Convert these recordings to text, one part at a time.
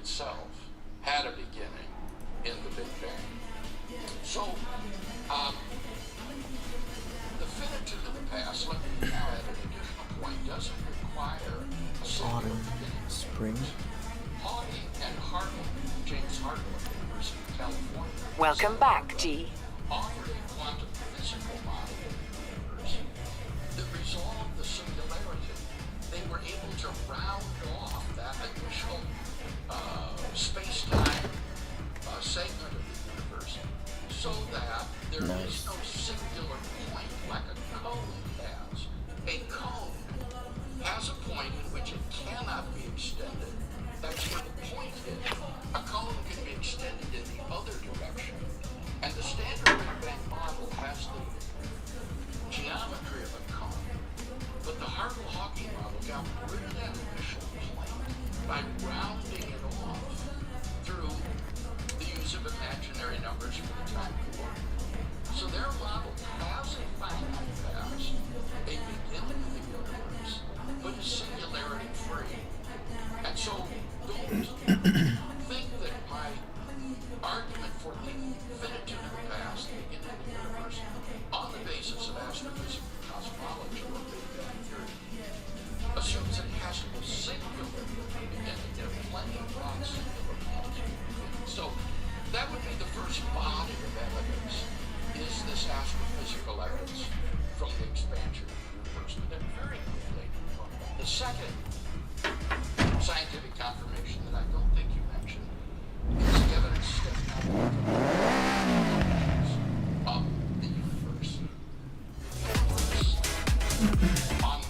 itself had a beginning in the Big Bang. So, the finitude of the past, let me now add an additional point, doesn't require a singular beginning. Spring. Hawking and Hartman, James Hartman of the University of California. Welcome back, G. Offered a quantum physical model of the universe that resolved the singularity. They were able to round off that initial space-time segment of the universe so that there is no singular point like a cone has. A cone has a point in which it cannot be extended. That's where the point is. A cone can be extended in the other direction. And the standard Big Bang model has the geometry of a cone. But the Hartle-Hawking model got rid of that initial point by rounding it off through the use of imaginary numbers for the time coordinate. So their model has a finite past, a beginning of the universe, but is singularity free. And so don't think that my argument for the finitude of the past, the beginning of the universe, on the basis of astrophysical cosmology or Big Bang theory, assumes that it has a singular beginning. There are plenty of non-singular points. So that would be the first body of evidence, is this astrophysical evidence from the expansion of the universe. But then very quickly, the second scientific confirmation that I don't think you mentioned is the evidence stepping out of the universe. On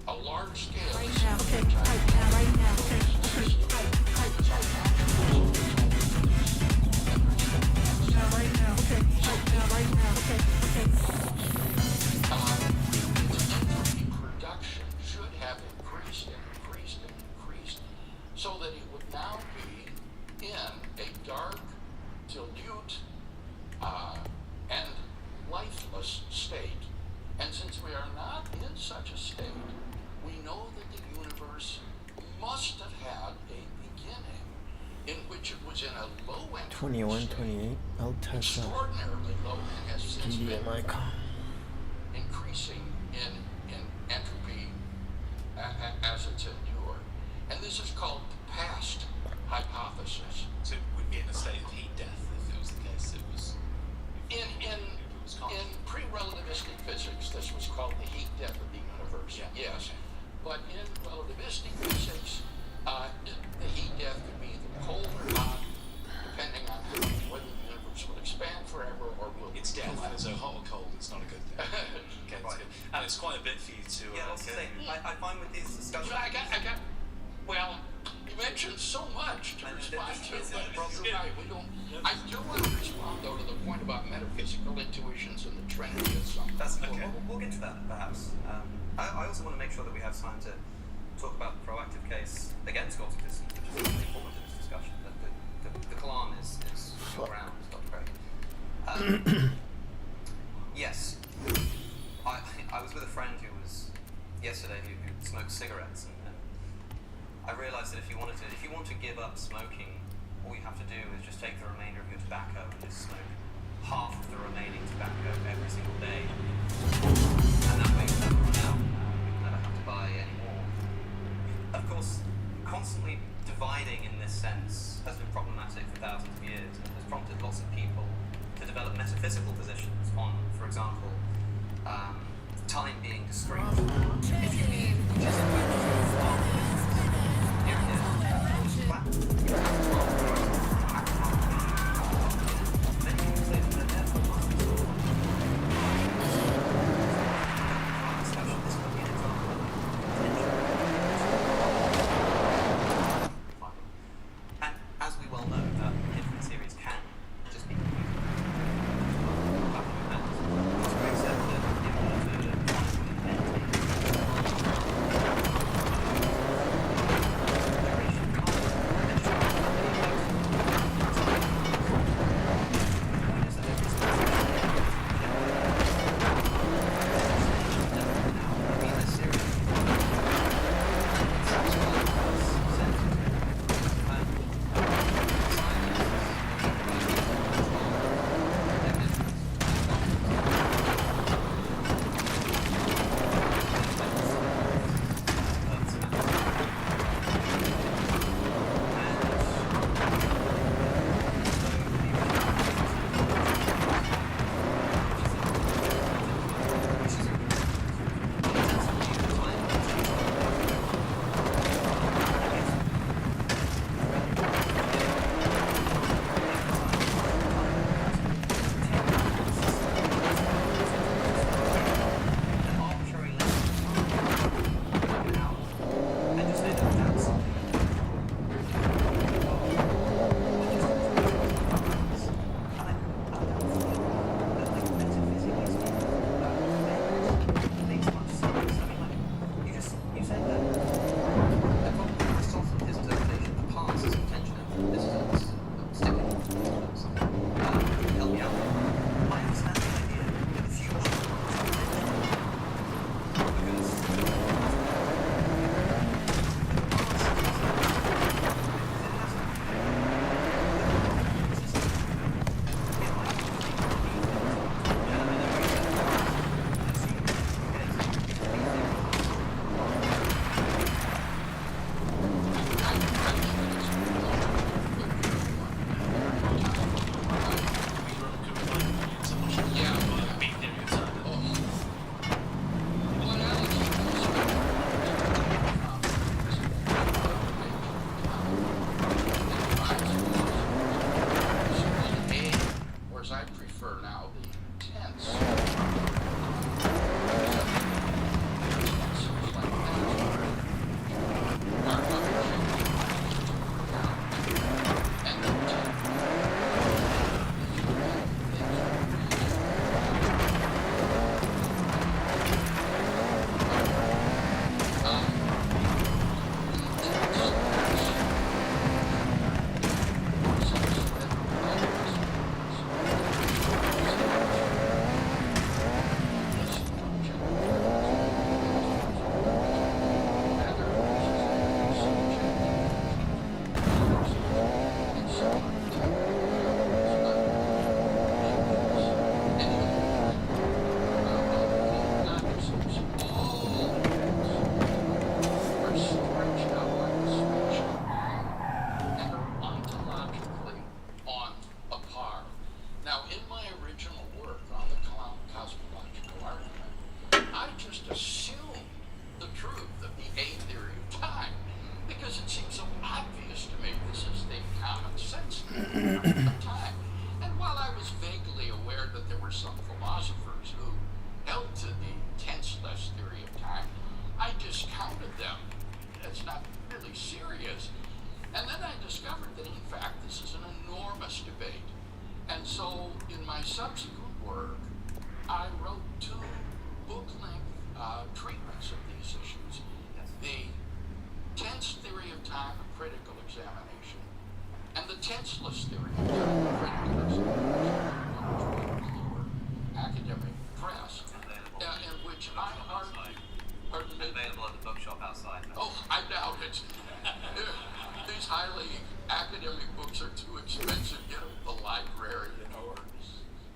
a large scale, Right now, okay. Right now, okay. Entropy production should have increased and increased and increased so that it would now be in a dark, dilute, and lifeless state. And since we are not in such a state, we know that the universe must have had a beginning in which it was in a low entropy 21, state. 28. I'll touch that. Extraordinarily low and has since been icon. increasing in entropy as it's endured. And this is called the past hypothesis. So it would be in a state of heat death if it was the case. It was In pre-relativistic physics, this was called the heat death of the universe. Yeah. Yes. But in relativistic physics, the heat death could be either cold or hot, depending on whether the universe will expand forever or will It's death. collapse. So hot or cold, it's not a good thing. Okay, that's good. And it's quite a bit for you to. Yeah, I was saying, I find with these discussions. Well, you mentioned so much to And respond this to, is but a you're right. I do want to respond, though, to the point about metaphysical intuitions and the Trinity of something. That's cool. Okay. We'll get to that, perhaps. I also want to make sure that we have time to talk about the proactive case against Gnostic, which is really important in this discussion. The Kalan is your ground, Dr. Craig. Yes. I was with a friend who was yesterday who smoked cigarettes, and I realized that if you want to give up smoking, all you have to do is just take the remainder of your tobacco and just smoke half of the remaining tobacco every single day, and that way you'll never run out. You'll never have to buy any more. Of course, constantly dividing in this sense has been problematic for thousands of years and has prompted lots of people to develop metaphysical positions on, for example, time being discrete. If you need just here it is. Then you can say that they're there for discussion. This could be an example of and as we well know, infinite series can just be confusing. So we accept that in order to find an entity of time. And while I was vaguely aware that there were some philosophers who held to the tenseless theory of time, I discounted them as not really serious. And then I discovered that, in fact, this is an enormous debate. And so, in my subsequent work, I wrote 2 book-length treatments of these issues. The tense theory of time, a critical examination, and the tenseless theory of time, a critical examination, academic press, in which I argue. Pardon me? Available at the bookshop outside. Oh, I doubt it. These highly academic books are too expensive. Get them at the library, or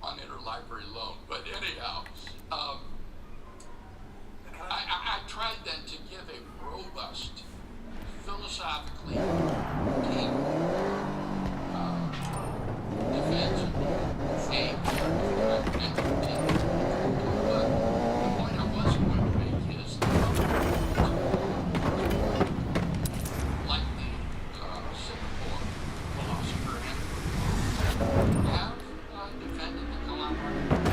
on interlibrary loan. But anyhow, I tried then to give a robust, philosophically deep defense of and continue. But the point I was going to make is that like the Singapore philosopher have defended the collaborative.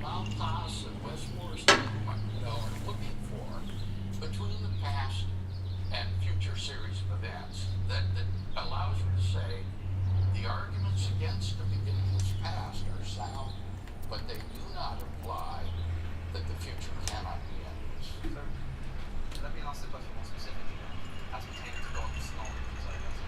Malthus and Westmore's movement, are looking for between the past and future series of events that allows you to say the arguments against the beginningless past are sound, but they do not imply that the future cannot be endless. So, let me ask the question more specifically then, as pertaining to God's knowledge, I guess.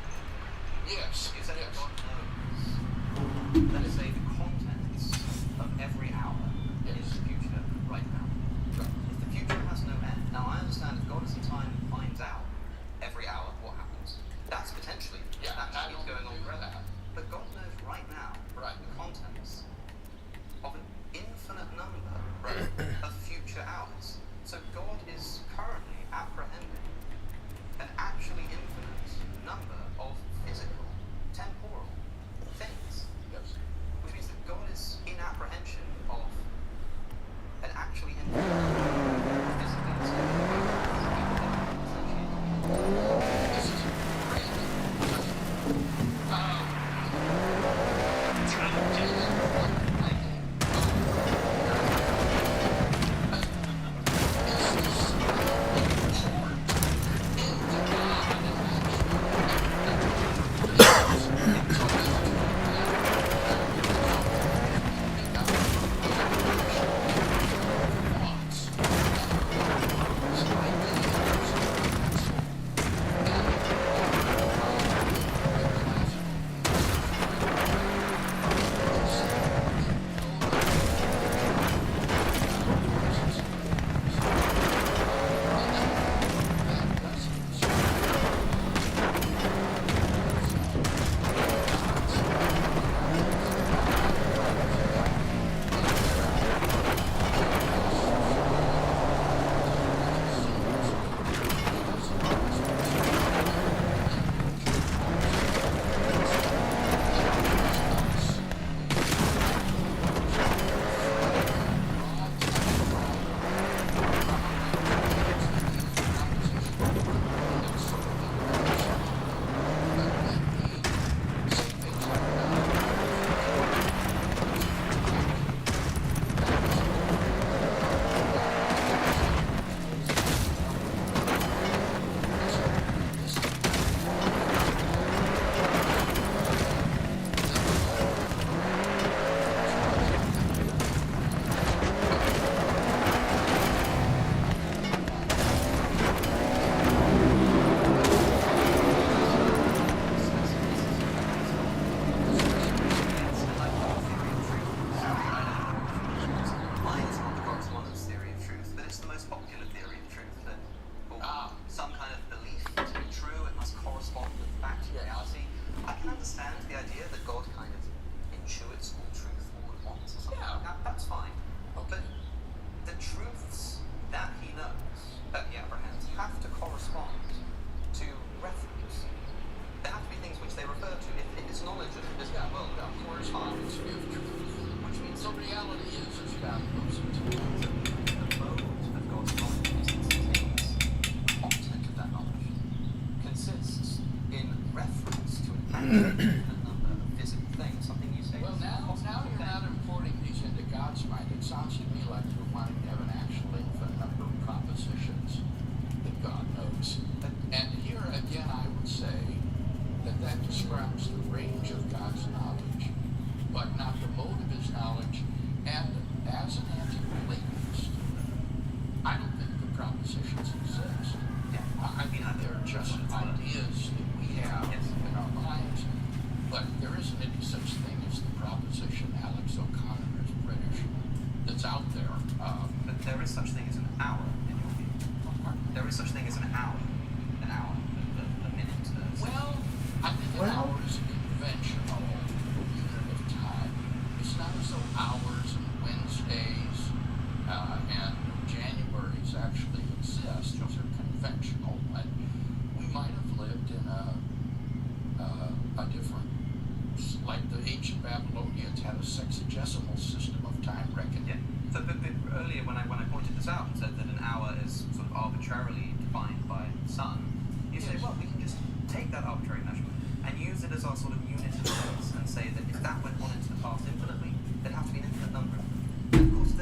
Yes, You said yes. that God knows, let us say, the contents of every hour Yes. is the future right now. Right. If the future has no end, now I understand if God is in time and finds out every hour what happens, that's potentially, Yeah, that I just keeps don't going on agree with forever. that. But God knows right now Right. the contents of an infinite number Right. of future hours. So God is currently apprehending an actually infinite number of physical, temporal things. Yes. Which means that God is in apprehension of an actually infinite number of physical and This is a random question.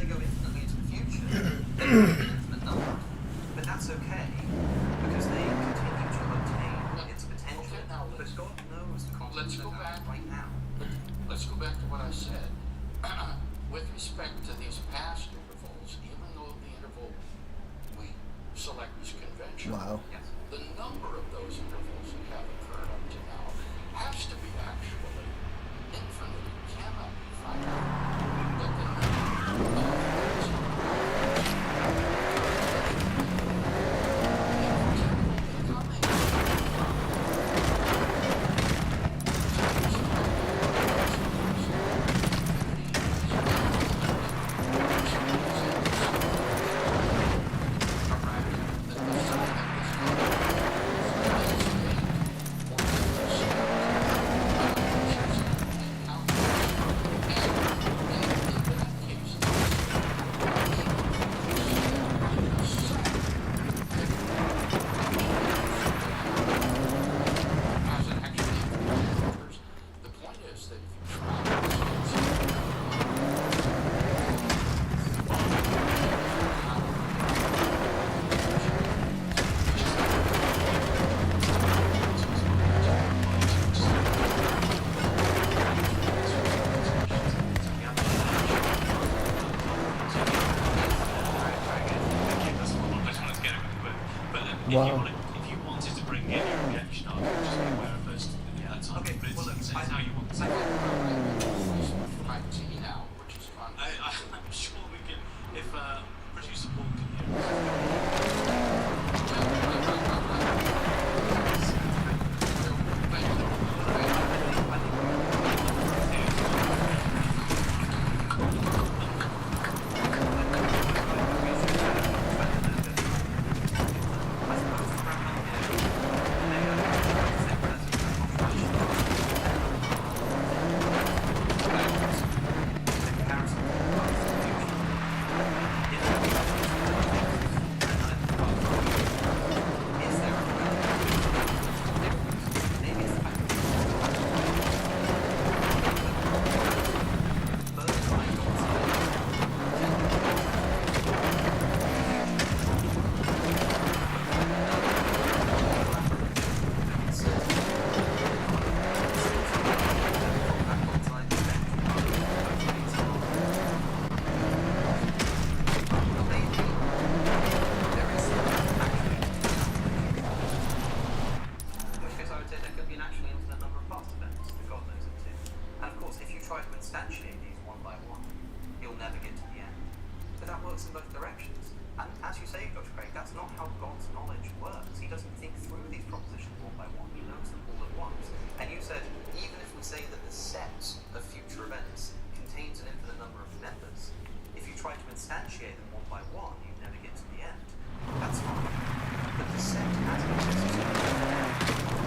go let's go back. right now. Let's go back to what I said. With respect to these past intervals, even though the interval we select is conventional, Wow. Yes. the number of those intervals that have occurred up to now has to be actually infinite. It cannot be finite. But the number of those Wow. If you wanted to bring in your objection, I would just be aware of those at that time. Okay, But well, look, it's I- how you want to. IT now, which is fun. I'm sure we can, if producer Paul can hear us. In both directions. And as you say, Dr. Craig, that's not how God's knowledge works. He doesn't think through these propositions one by one. He knows them all at once. And you said, even if we say that the set of future events contains an infinite number of members, if you try to instantiate them one by one, you never get to the end. That's fine. But the set as it exists in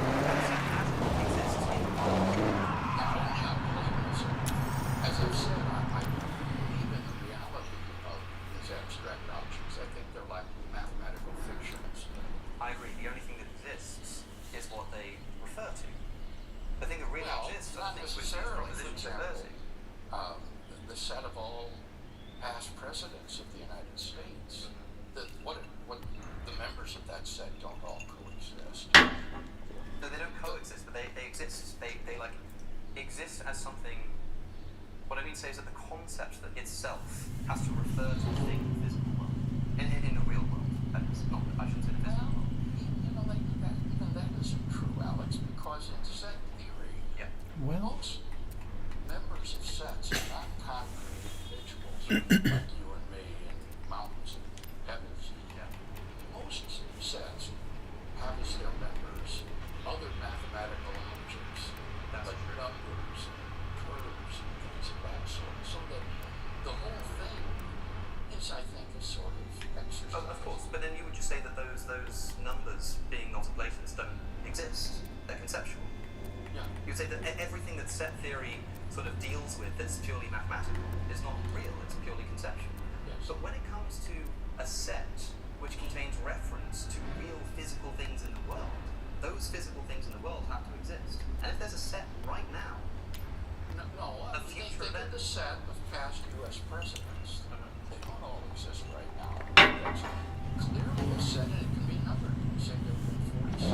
As I've said, I believe in the reality of these abstract objects. I think they're like mathematical fictions. I agree. The only thing that exists is what they refer to. The thing that really exists are not the things which these necessarily. For propositions refer example, to. the set of all past presidents of the United States. What the members of that set don't all coexist. No, they don't coexist, but they exist. They like exist as something. What I mean to say is that the concept that itself has to refer to a thing in the physical world, in the real world. That is not. I shouldn't say the physical world. Even that isn't true, Alex, because in set theory, Well, most members of sets are not concrete individuals like you and me and mountains and heavens. Most sets have as their members other mathematical objects, That's like true. numbers and curves and things of that sort. So that the whole thing is, I think, a sort of exercise. Of course, but then you would just say that those numbers, being not a Platonist, don't exist. They're conceptual. Yeah. You'd say that everything that set theory sort of deals with that's purely mathematical is not real, it's purely conceptual. Yes. But when it comes to a set which contains reference to real physical things in the world, those physical things in the world have to exist. And if there's a set right now, No, think of the set of past U.S. presidents. They don't all exist right now. That's clearly a set, and it can be numbered. You say there have been 46.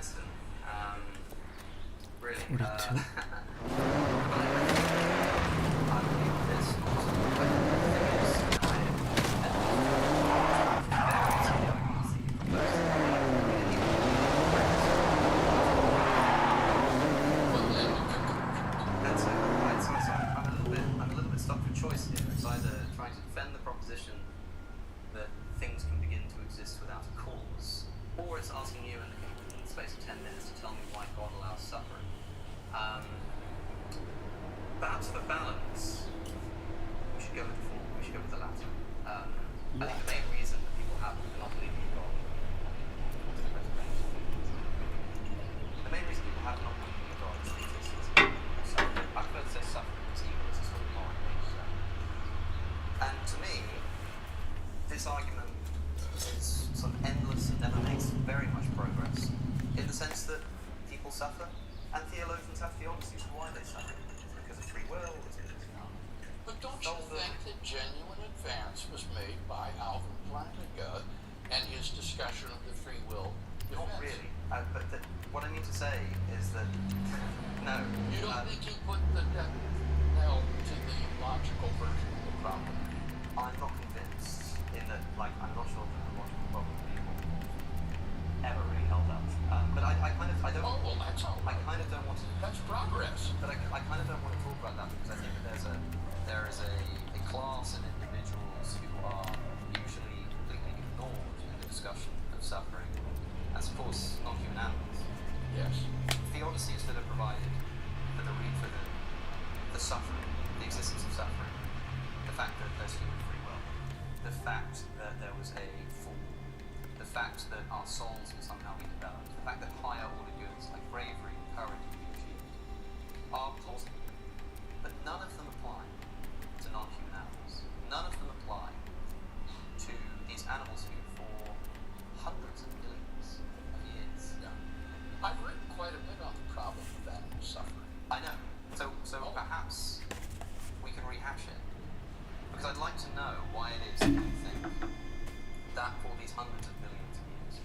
Cranston. Really. 42. I believe this also. But the thing is, I'm a little bit stuck with choice here. It's either trying to defend the proposition that things can begin to exist without a cause, or it's asking you in the space of 10 minutes to tell me why God allows suffering. Perhaps for balance, we should go with the former. We should go with the latter. I think the main reason that people have not believing in God, the main reason people have not believing in God is the existence of suffering. I prefer to say suffering because evil is a sort of moral nature. And to me, this argument is sort of endless and never makes very much progress, in the sense that people suffer, and theologians have theodicies of why they suffer. Is it because of free will? Is it because But don't you think that genuine advance was made by Alvin Plantinga and his discussion of the free will Not defense? really. What I mean to say is that, no. You don't think he put the death nail to the logical version of the problem? I'm not convinced in that, I'm not sure that the logical problem people ever really held up. But I don't... Oh, well, that's all I right. kind of don't want to... That's progress. But I kind of don't want to talk about that because I think that there is a class of individuals who are usually completely ignored in the discussion of suffering. That's, of course, non-human animals. Yes. Theodicies that are provided for the suffering, the existence of suffering, the fact that there's human free will, the fact that there was a fall, the fact that our souls will somehow be developed, the fact that higher order goods like bravery and courage will be achieved, are plausible. But none of them apply to non-human animals. None of them apply to these animals who, for hundreds of millions of years, I've written quite a bit on the problem of animal suffering. I know. So perhaps we can rehash it. Because I'd like to know why it is that you think that for these hundreds of millions of years,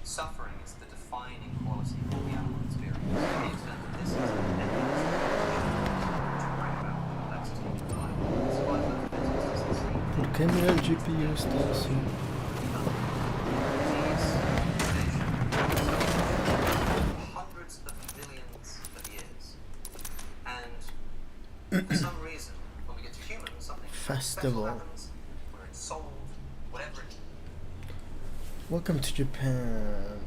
suffering is the defining quality of the animal experience. To the extent that this is an endless to bring about complexity in life. Survival of the fittest is the same. ¿Por qué mira el GPU está así? Hundreds of millions of years. And for some reason, when we get to humans, something Festival. special happens, where it's sold, whatever it is. Welcome to Japan.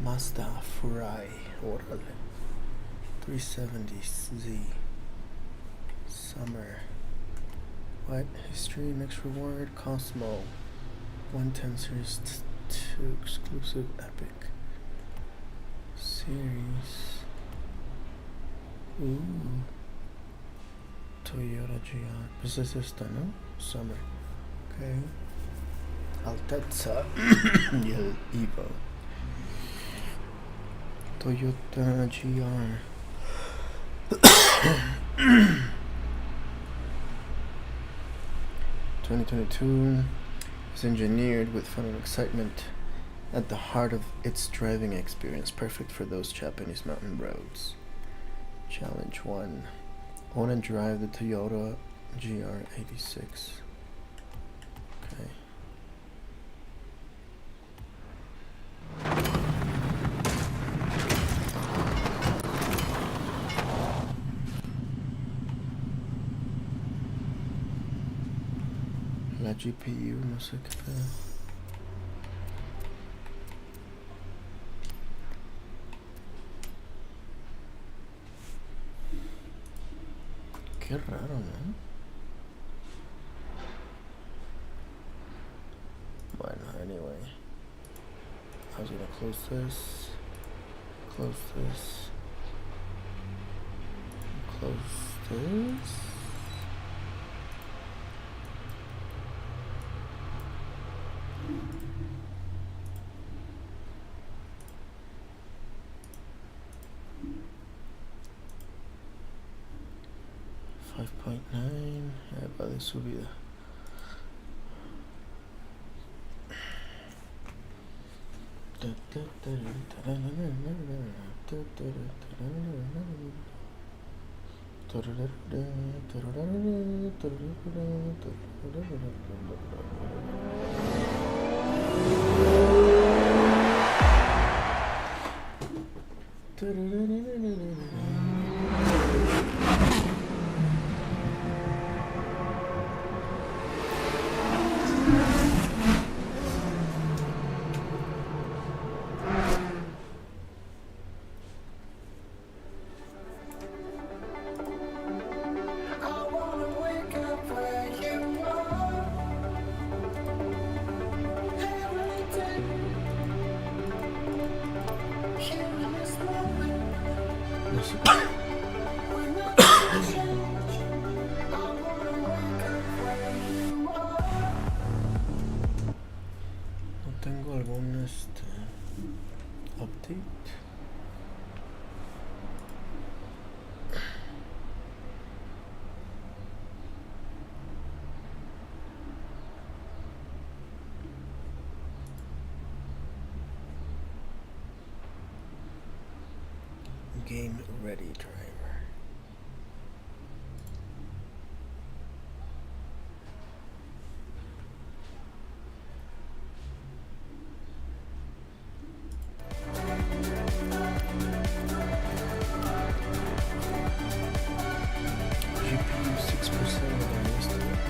Mazda Furai. Órale. 370Z. Summer. What? History, next reward, Cosmo. 110 Series 2 exclusive epic. Series. Ooh. Toyota GR. Pues es esta, ¿no? Summer. Okay. Altezza. Y el Evo. Toyota GR. 2022 is engineered with fun and excitement at the heart of its driving experience, perfect for those Japanese mountain roads. Challenge 1. Own and drive the Toyota GR86. Okay. La GPU, no sé qué pedo. Qué raro, ¿no? Bueno, anyway. I was gonna close this. Close this. Close this. .9 va de subida. No tengo algún update. Game ready driver. GPU 6% of our estimate.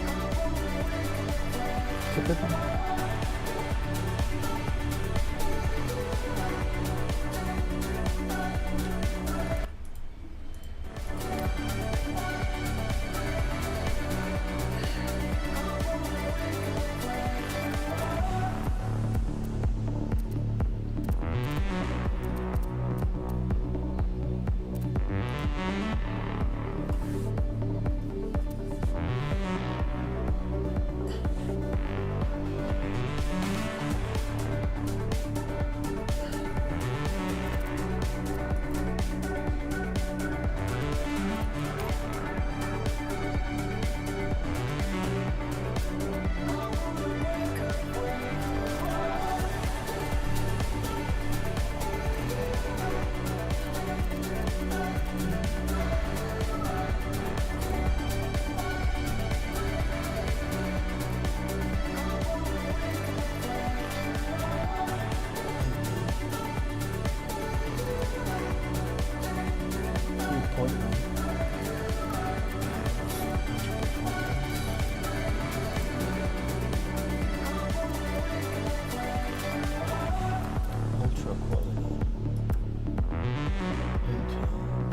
Ultra quality.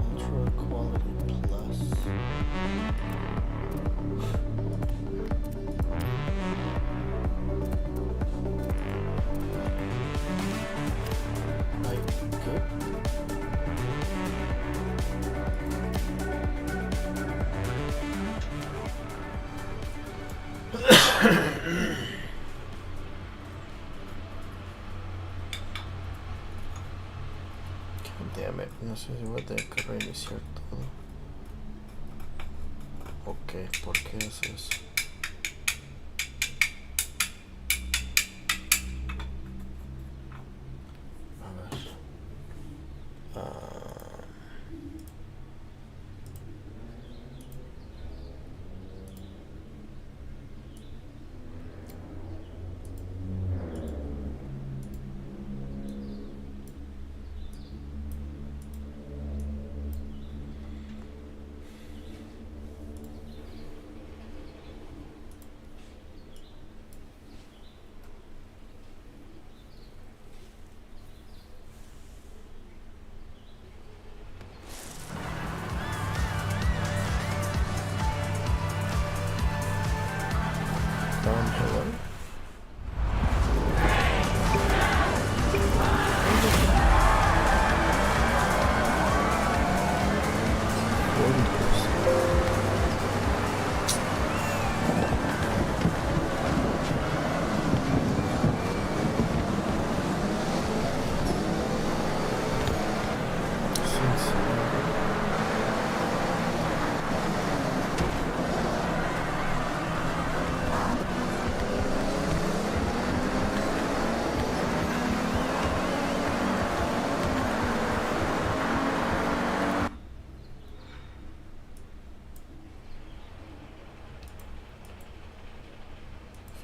Ultra quality plus. Like good. Damn it, no sé si voy a tener que reiniciar todo. Ok, ¿por qué hace eso? A ver.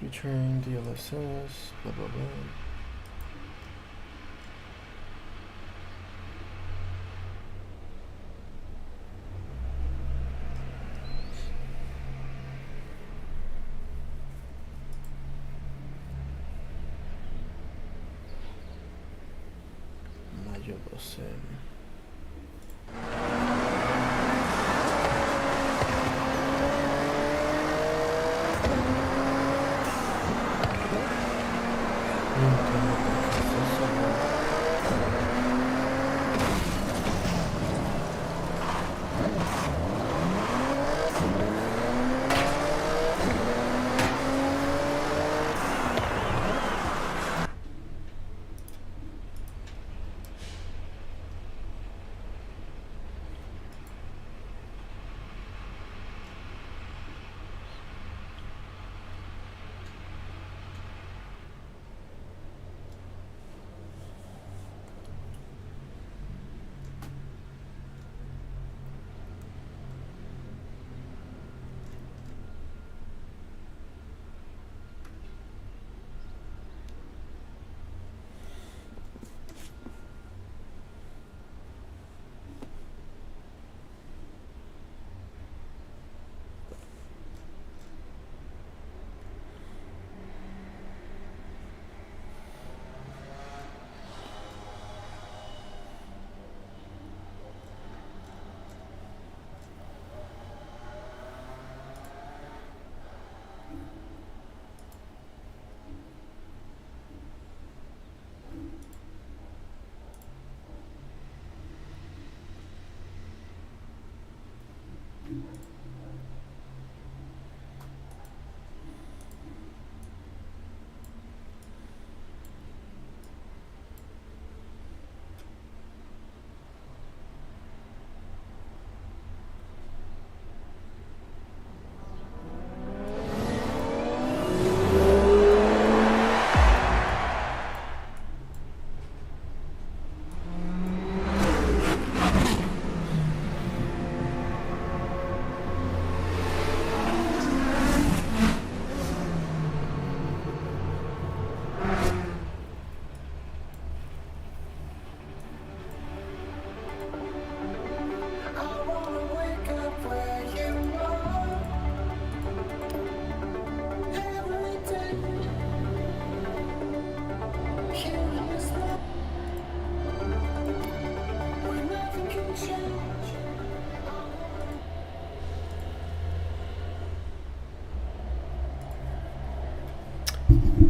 Featuring DLSS, blah blah blah. Mayo 12.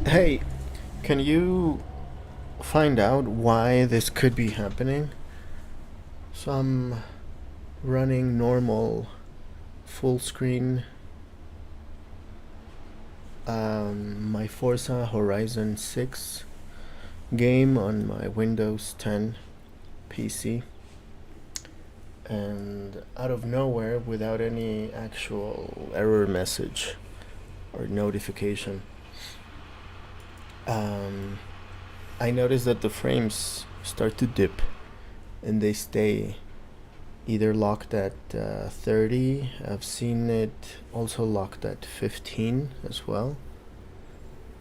Hey, can you find out why this could be happening? So I'm running normal full screen my Forza Horizon 6 game on my Windows 10 PC, and out of nowhere, without any actual error message or notification, I noticed that the frames start to dip and they stay either locked at 30. I've seen it also locked at 15 as well.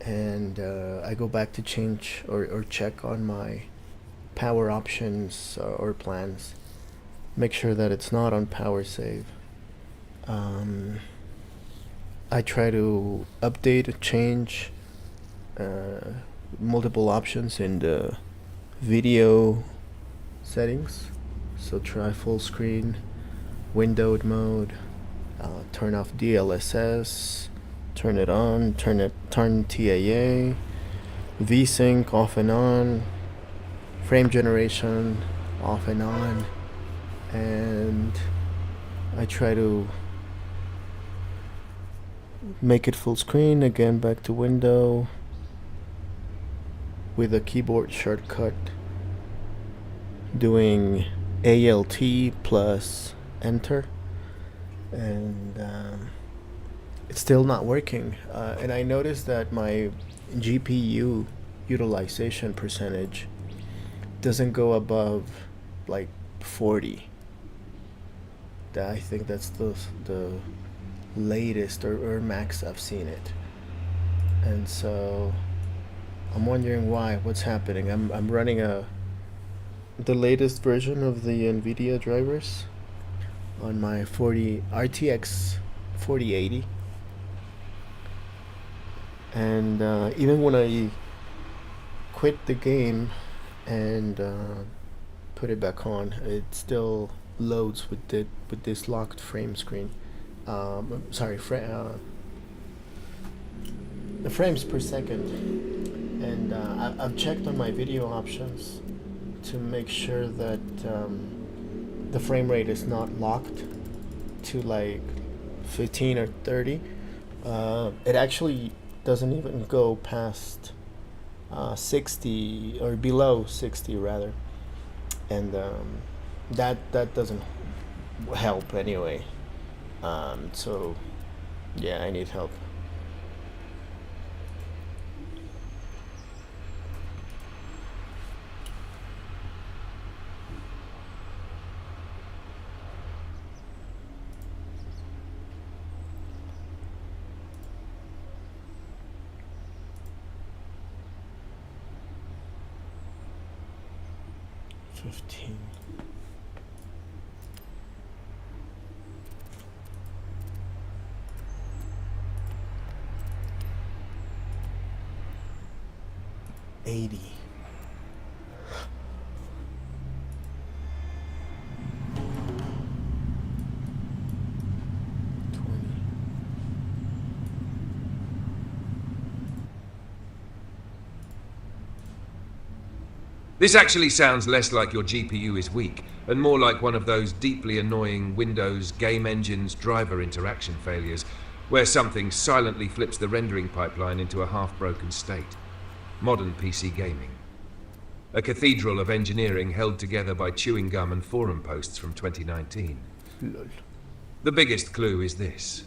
And I go back to change or check on my power options or plans. Make sure that it's not on power save. I try to update, change multiple options in the video settings. So try full screen, windowed mode, turn off DLSS, turn it on, turn TAA, VSync off and on, frame generation off and on, and I try to make it full screen, again back to window, with a keyboard shortcut doing ALT plus enter, and it's still not working. And I noticed that my GPU utilization percentage doesn't go above like 40. I think that's the latest or max I've seen it. and so I'm wondering why. What's happening? I'm running the latest version of the NVIDIA drivers on my RTX 4080, and even when I quit the game and put it back on, it still loads with this locked frame screen. Sorry, the frames per second, and I've checked on my video options to make sure that the frame rate is not locked to like 15 or 30. It actually doesn't even go past 60 or below 60 rather, and that doesn't help anyway. So yeah, I need help. $15. $80. This actually sounds less like your GPU is weak, and more like one of those deeply annoying Windows game engine's driver interaction failures, where something silently flips the rendering pipeline into a half-broken state. Modern PC gaming. A cathedral of engineering held together by chewing gum and forum posts from 2019. Lol. The biggest clue is this.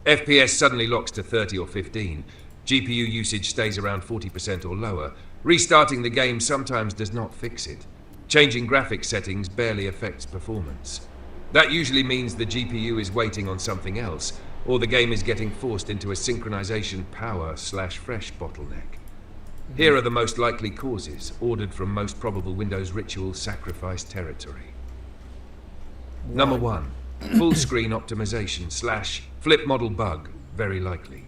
FPS suddenly locks to 30 or 15. GPU usage stays around 40% or lower. Restarting the game sometimes does not fix it. Changing graphics settings barely affects performance. That usually means the GPU is waiting on something else, or the game is getting forced into a synchronization power/fresh bottleneck. Here are the most likely causes, ordered from most probable Windows ritual sacrifice territory. Number 1, full screen optimization/flip model bug, very likely.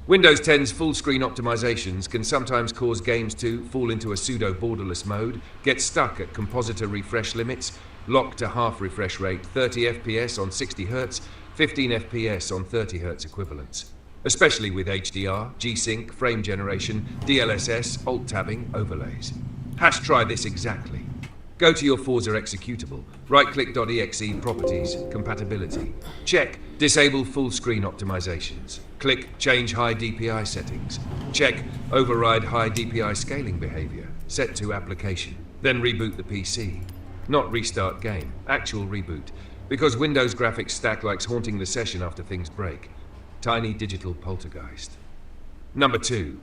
Windows 10's full-screen optimizations can sometimes cause games to fall into a pseudo-borderless mode, get stuck at compositor refresh limits, lock to half refresh rate, 30 FPS on 60 Hz, 15 FPS on 30 Hz equivalents. Especially with HDR, G-Sync, frame generation, DLSS, alt-tabbing, overlays. Try this exactly. Go to your Forza executable, right-click.exe, properties, compatibility. Check, disable full-screen optimizations. Click, change high DPI settings. Check, override high DPI scaling behavior, set to application. Then reboot the PC. Not restart game, actual reboot. Because Windows graphics stack likes haunting the session after things break. Tiny digital poltergeist. Number 2,